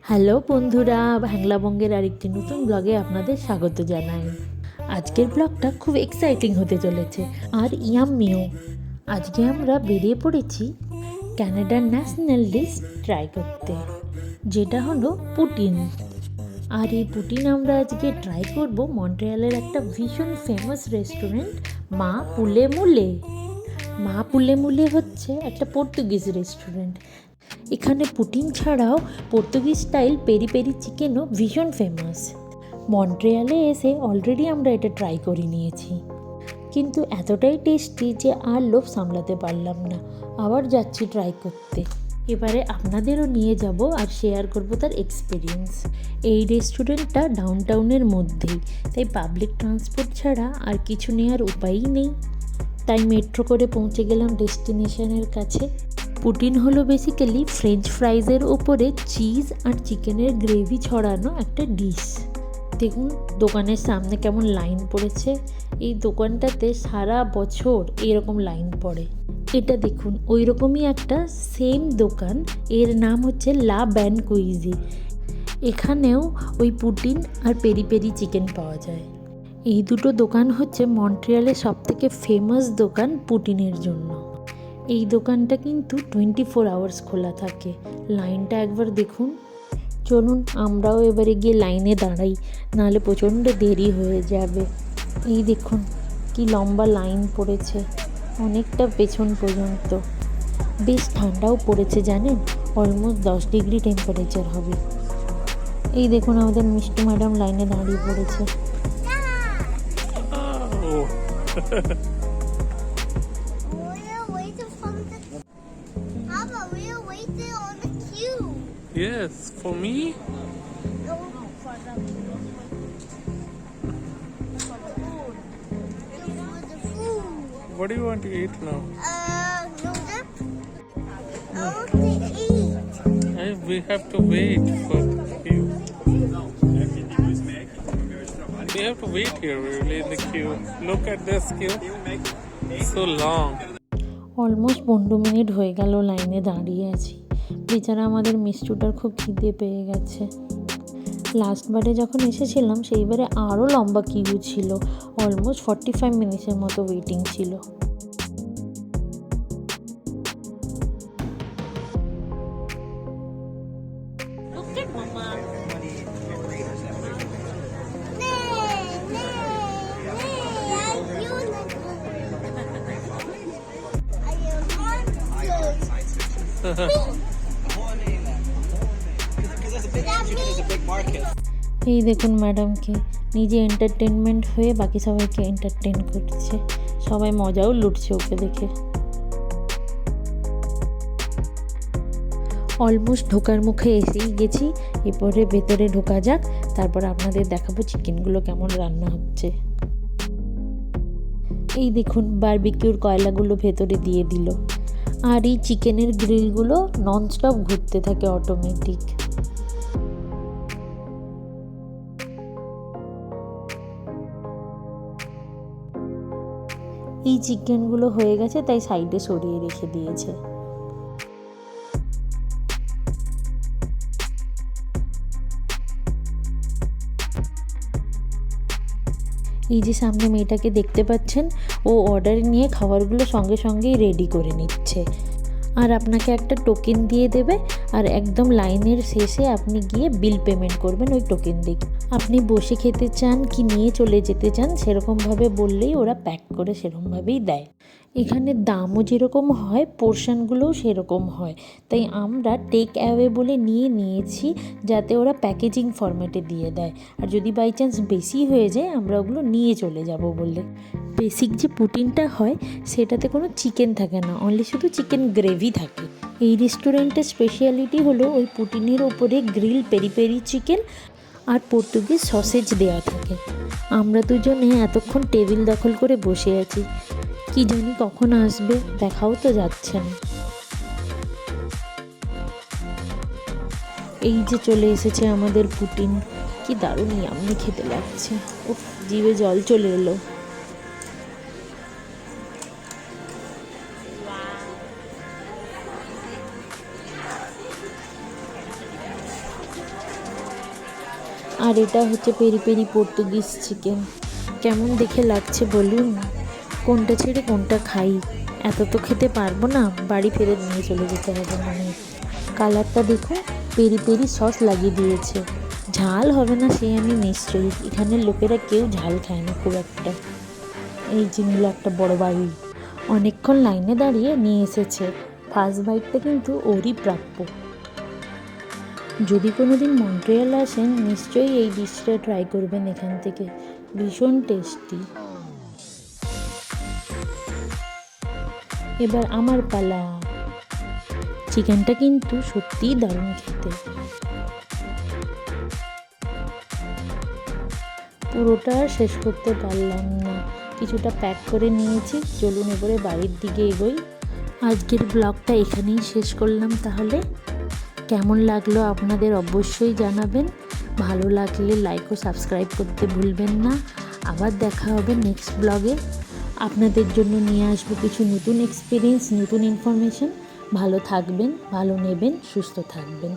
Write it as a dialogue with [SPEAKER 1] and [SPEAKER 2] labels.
[SPEAKER 1] Hello বন্ধুরা, বাংলাবঙ্গের আরেকটি নতুন ব্লগে আপনাদের স্বাগত জানাই। আজকের ব্লগটা খুব এক্সাইটিং হতে চলেছে আর ইয়াম্মিও। আজকে আমরা বেরিয়ে পড়েছি ক্যানাডার ন্যাশনাল ডিশ ট্রাই করতে, যেটা হলো পুটিন। আর এই পুটিন আমরা আজকে ট্রাই করব মন্ট্রিয়ালের একটা ভীষণ ফেমাস রেস্টুরেন্ট মা পুলে মুলে। মা পুলে মুলে হচ্ছে একটা পর্তুগিজ রেস্টুরেন্ট। এখানে পুটিন ছাড়াও পর্তুগিজ স্টাইল পেরি পেরি চিকেনও ভীষণ ফেমাস। মন্ট্রিয়ালে এসে অলরেডি আমরা এটা ট্রাই করে নিয়েছি, কিন্তু এতটাই টেস্টি যে আর লোভ সামলাতে পারলাম না, আবার যাচ্ছি ট্রাই করতে। এবারে আপনাদেরও নিয়ে যাব আর শেয়ার করব তার এক্সপিরিয়েন্স। এই রেস্টুরেন্টটা ডাউনটাউনের মধ্যেই, তাই পাবলিক ট্রান্সপোর্ট ছাড়া আর কিছু নেওয়ার উপায়ই নেই। তাই মেট্রো করে পৌঁছে গেলাম ডেস্টিনেশনের কাছে। পুটিন হলো বেসিক্যালি ফ্রেঞ্চ ফ্রাইজের ওপরে চিজ আর চিকেনের গ্রেভি ছড়ানো একটা ডিশ। দেখুন দোকানের সামনে কেমন লাইন পড়েছে। এই দোকানটাতে সারা বছর এরকম লাইন পড়ে। এটা দেখুন ওই রকমই একটা সেম দোকান, এর নাম হচ্ছে লা ব্যান কুইজি। এখানেও ওই পুটিন আর পেরি পেরি চিকেন পাওয়া যায়। এই দুটো দোকান হচ্ছে মন্ট্রিয়ালের সবথেকে ফেমাস দোকান পুটিনের জন্য। এই দোকানটা কিন্তু 24 আওয়ার্স খোলা থাকে। লাইনটা একবার দেখুন। চলুন আমরাও এবারে গিয়ে লাইনে দাঁড়াই, নাহলে প্রচণ্ড দেরি হয়ে যাবে। এই দেখুন কি লম্বা লাইন পড়েছে, অনেকটা পেছন পর্যন্ত। বেশ ঠান্ডাও পড়েছে জানেন, অলমোস্ট 10 ডিগ্রি টেম্পারেচার হবে। এই দেখুন আমাদের মিষ্টি ম্যাডাম লাইনে দাঁড়িয়ে পড়েছে।
[SPEAKER 2] Yes, for me?
[SPEAKER 3] No, for the food.
[SPEAKER 2] What do you want to eat now?
[SPEAKER 3] Noodles. I want to eat.
[SPEAKER 2] We have to wait for you. We have to wait here really in the queue. Look at this queue. So long.
[SPEAKER 1] Almost 15 minute হয়ে গেল লাইনে দাঁড়িয়ে আছি। বেচারা আমাদের মিষ্টুটার খুব খিদে পেয়ে গেছে। লাস্টবারে যখন এসেছিলাম সেইবারে আরও লম্বা কিউ ছিল, অলমোস্ট 45 মিনিটের মতো ওয়েটিং ছিল। এই দেখুন ম্যাডামকে, নিজে এন্টারটেনমেন্ট হয়ে বাকি সবাইকে এন্টারটেন করছে। সবাই মজাও লুটছে ওকে দেখে। অলমোস্ট ঢোকার মুখে এসেই গেছি, এরপরে ভেতরে ঢোকা যাক, তারপর আপনাদের দেখাবো চিকেনগুলো কেমন রান্না হচ্ছে। এই দেখুন বারবিকিউর কয়লাগুলো ভেতরে দিয়ে দিল, আর এই চিকেনের গ্রিলগুলো ননস্টপ ঘুরতে থাকে অটোমেটিক। এই চিকেনগুলো হয়ে গেছে তাই সাইডে সরিয়ে রেখে দিয়েছে। এই যে সামনে মেয়েটাকে দেখতে পাচ্ছেন, ও অর্ডার নিয়ে খাবারগুলো সঙ্গে সঙ্গেই রেডি করে নিচ্ছে। আর আপনাকে একটা টোকেন দিয়ে দেবে, আর একদম লাইনের শেষে আপনি গিয়ে বিল পেমেন্ট করবেন ওই টোকেন দিয়ে। আপনি বসে খেতে চান কি নিয়ে চলে যেতে চান সেরকমভাবে বললেই ওরা প্যাক করে সেরকমভাবেই দেয়। এখানে দামও যেরকম হয় পোর্শনগুলোও সেরকম হয়, তাই আমরা টেক অ্যাওয়ে বলে নিয়েছি, যাতে ওরা প্যাকেজিং ফরম্যাটে দিয়ে দেয়। আর যদি বাই চান্স বেশি হয়ে যায় আমরা ওগুলো নিয়ে চলে যাব বলে। বেসিক যে পুটিনটা হয় সেটাতে কোনো চিকেন থাকে না, অনলি শুধু চিকেন গ্রেভি থাকে। এই রেস্টুরেন্টের স্পেশালিটি হলো ওই পুটিনের ওপরে গ্রিল পেরি পেরি চিকেন আর পর্তুগিজ সসেজ দেওয়া থাকে। আমরা দুজনে এতক্ষণ টেবিল দখল করে বসে আছি, কি জানি কখন আসবে, দেখাও তো যাচ্ছে না। এই যে চলে এসেছে আমাদের পুটিন, কি দারুণ ইয়াম্মি খেতে লাগছে। উফ, জিভে জল চলে এলো। আর এটা হচ্ছে পেরি পেরি পর্তুগিজ চিকেন। কেমন দেখে লাগছে বলুন? কোনটা ছেড়ে কোনটা খাই? এত তো খেতে পারবো না, বাড়ি ফেরত নিয়ে চলে যেতে হবে মনে হয়। কালারটা দেখুন, পেরি পেরি সস লাগিয়ে দিয়েছে। ঝাল হবে না সে আমি নিশ্চয়ই, এখানের লোকেরা কেউ ঝাল খায় না খুব একটা। এই যে নিল একটা বড় বাড়ি, অনেকক্ষণ লাইনে দাঁড়িয়ে নিয়ে এসেছে। ফার্স্ট বাইটটা কিন্তু ওরই প্রাপ্য। যদি কোনো দিন মন্ট্রিয়াল আসেন নিশ্চয়ই এই ডিশটা ট্রাই করবেন এখান থেকে, ভীষণ টেস্টি। এবার আমার পালা। চিকেনটা কিন্তু সত্যিই দারুণ খেতে। পুরোটা শেষ করতে পারলাম না, কিছুটা প্যাক করে নিয়েছি। চলুন এবারে বাড়ির দিকে এগোই। আজকের ব্লগটা এখানেই শেষ করলাম তাহলে। কেমন লাগলো আপনাদের অবশ্যই জানাবেন। ভালো লাগলে লাইক ও সাবস্ক্রাইব করতে ভুলবেন না। আবার দেখা হবে নেক্সট ব্লগে। আপনাদের জন্য নিয়ে আসবো কিছু নতুন এক্সপিরিয়েন্স, নতুন ইনফরমেশন। ভালো থাকবেন, ভালো নেবেন, সুস্থ থাকবেন।